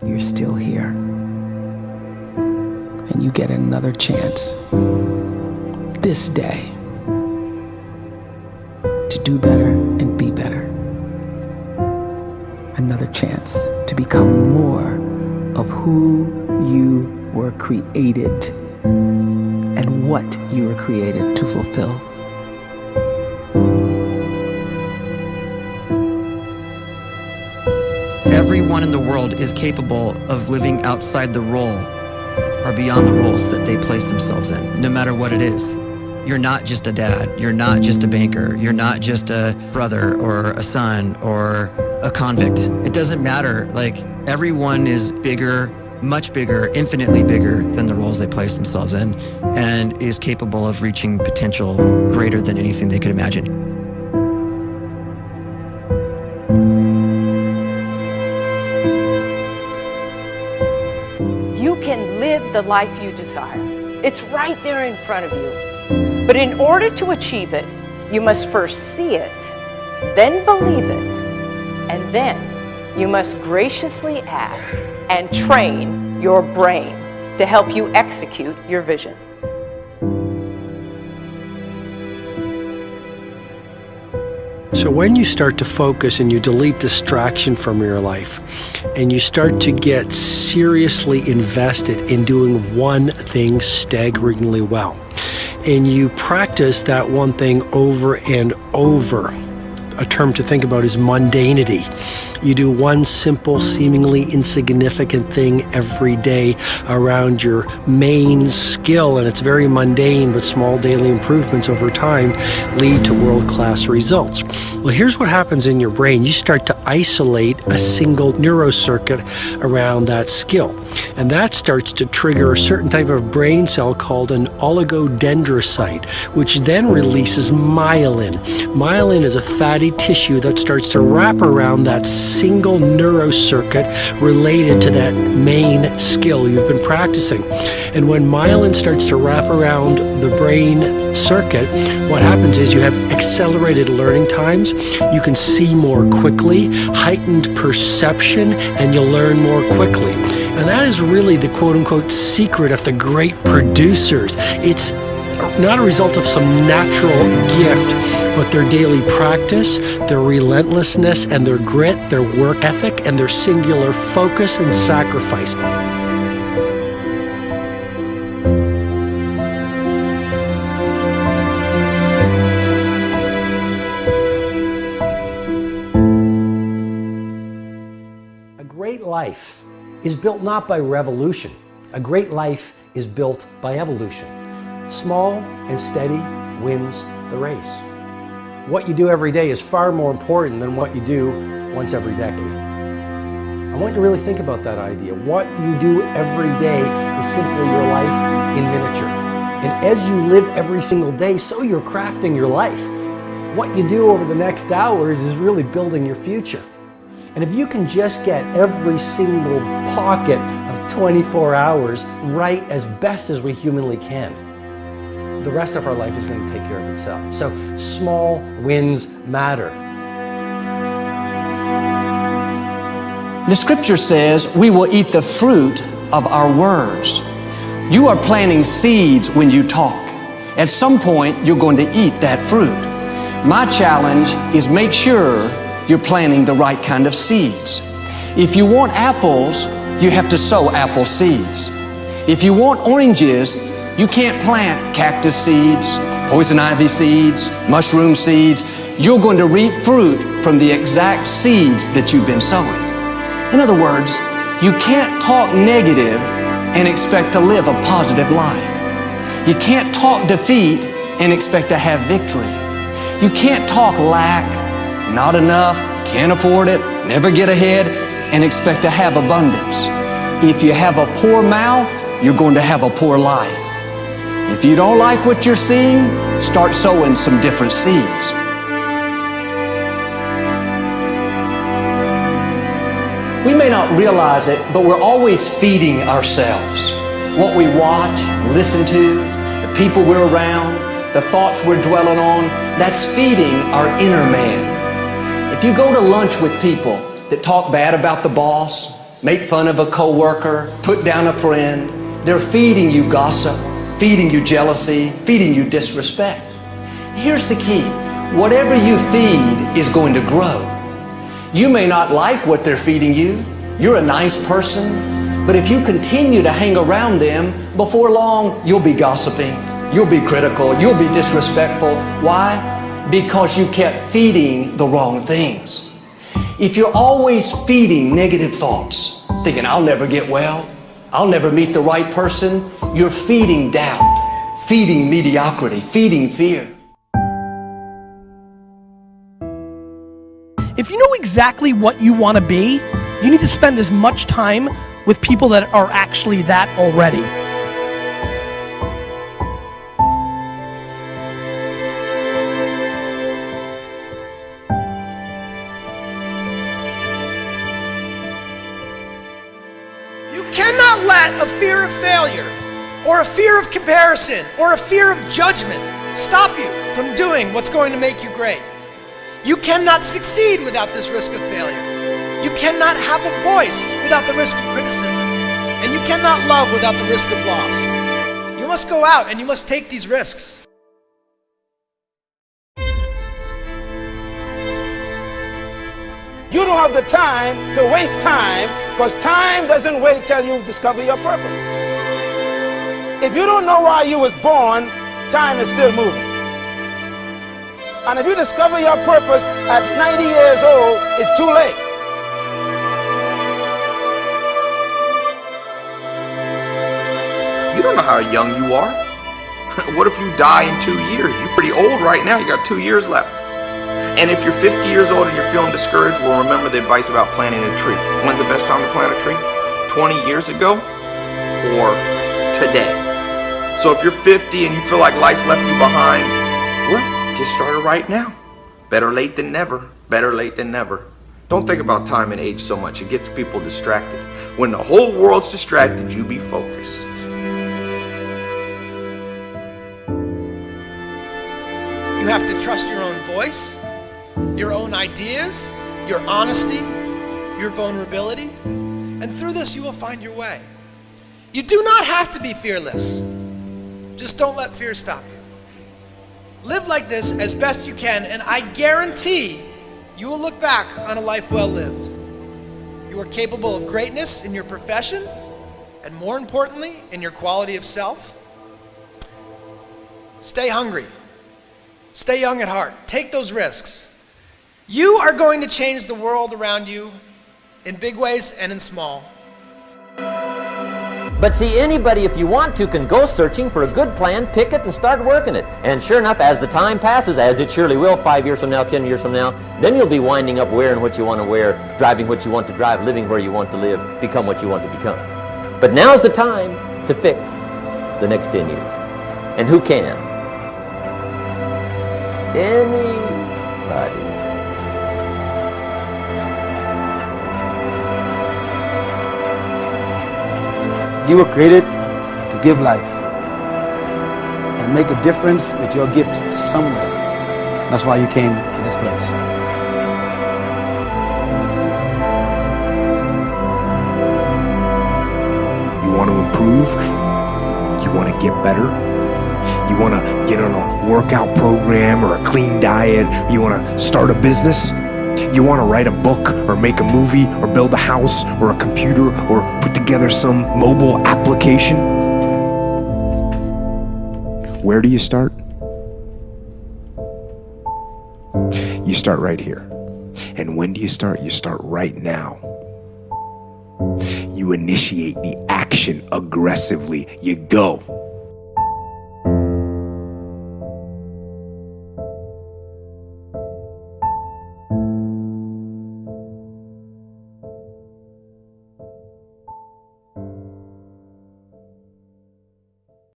you're still here. And you get another chance this day to do better and be better. Another chance to become more of who you were created and what you were created to fulfill. Everyone in the world is capable of living outside the role or beyond the roles that they place themselves in, no matter what it is. You're not just a dad, you're not just a banker, you're not just a brother or a son or a convict. It doesn't matter. Like, everyone is bigger, much bigger, infinitely bigger than the roles they place themselves in, and is capable of reaching potential greater than anything they could imagine. You can live the life you desire. It's right there in front of you. But in order to achieve it, you must first see it, then believe it, and then you must graciously ask and train your brain to help you execute your vision. So when you start to focus and you delete distraction from your life, and you start to get seriously invested in doing one thing staggeringly well, and you practice that one thing over and over, a term to think about is mundanity. You do one simple, seemingly insignificant thing every day around your main skill, and it's very mundane, but small daily improvements over time lead to world-class results. Well, here's what happens in your brain. You start to isolate a single neurocircuit around that skill, and that starts to trigger a certain type of brain cell called an oligodendrocyte, which then releases myelin. Myelin is a fatty tissue that starts to wrap around that single neurocircuit related to that main skill you've been practicing. And when myelin starts to wrap around the brain circuit, what happens is you have accelerated learning times, you can see more quickly, heightened perception, and you'll learn more quickly. And that is really the quote-unquote secret of the great producers. It's not a result of some natural gift, but their daily practice, their relentlessness and their grit, their work ethic, and their singular focus and sacrifice. A great life is built not by revolution. A great life is built by evolution. Small and steady wins the race. What you do every day is far more important than what you do once every decade. I want you to really think about that idea. What you do every day is simply your life in miniature. And as you live every single day, so you're crafting your life. What you do over the next hours is really building your future. And if you can just get every single pocket of 24 hours right as best as we humanly can, the rest of our life is going to take care of itself. So small wins matter. The scripture says we will eat the fruit of our words. You are planting seeds when you talk. At some point, you're going to eat that fruit. My challenge is make sure you're planting the right kind of seeds. If you want apples, you have to sow apple seeds. If you want oranges, you can't plant cactus seeds, poison ivy seeds, mushroom seeds. You're going to reap fruit from the exact seeds that you've been sowing. In other words, you can't talk negative and expect to live a positive life. You can't talk defeat and expect to have victory. You can't talk lack, not enough, can't afford it, never get ahead, and expect to have abundance. If you have a poor mouth, you're going to have a poor life. If you don't like what you're seeing, start sowing some different seeds. We may not realize it, but we're always feeding ourselves. What we watch, listen to, the people we're around, the thoughts we're dwelling on, that's feeding our inner man. If you go to lunch with people that talk bad about the boss, make fun of a coworker, put down a friend. They're feeding you gossip, feeding you jealousy, feeding you disrespect. Here's the key. Whatever you feed is going to grow. You may not like what they're feeding you. You're a nice person, but if you continue to hang around them, before long, you'll be gossiping, you'll be critical, you'll be disrespectful. Why? Because you kept feeding the wrong things. If you're always feeding negative thoughts, thinking, I'll never get well, I'll never meet the right person, you're feeding doubt, feeding mediocrity, feeding fear. If you know exactly what you want to be, you need to spend as much time with people that are actually that already. You cannot let a fear of failure, or a fear of comparison, or a fear of judgment stop you from doing what's going to make you great. You cannot succeed without this risk of failure. You cannot have a voice without the risk of criticism. And you cannot love without the risk of loss. You must go out and you must take these risks. You don't have the time to waste time, because time doesn't wait till you discover your purpose. If you don't know why you was born, time is still moving. And if you discover your purpose at 90 years old, it's too late. You don't know how young you are. What if you die in 2 years? You're pretty old right now. You got 2 years left. And if you're 50 years old and you're feeling discouraged, well, remember the advice about planting a tree. When's the best time to plant a tree? 20 years ago or today? So if you're 50 and you feel like life left you behind, well, get started right now. Better late than never. Better late than never. Don't think about time and age so much. It gets people distracted. When the whole world's distracted, you be focused. You have to trust your own voice, your own ideas, your honesty, your vulnerability, and through this you will find your way. You do not have to be fearless. Just don't let fear stop you. Live like this as best you can, and I guarantee you will look back on a life well lived. You are capable of greatness in your profession, and more importantly, in your quality of self. Stay hungry. Stay young at heart. Take those risks. You are going to change the world around you in big ways and in small. But see, anybody, if you want to, can go searching for a good plan, pick it, and start working it. And sure enough, as the time passes, as it surely will 5 years from now, 10 years from now, then you'll be winding up wearing what you want to wear, driving what you want to drive, living where you want to live, become what you want to become. But now's the time to fix the next 10 years. And who can? Anybody. You were created to give life and make a difference with your gift somewhere. That's why you came to this place. You want to improve? You want to get better? You want to get on a workout program or a clean diet? You want to start a business? You want to write a book or make a movie or build a house or a computer or put together some mobile application? Where do you start? You start right here. And when do you start? You start right now. You initiate the action aggressively. You go.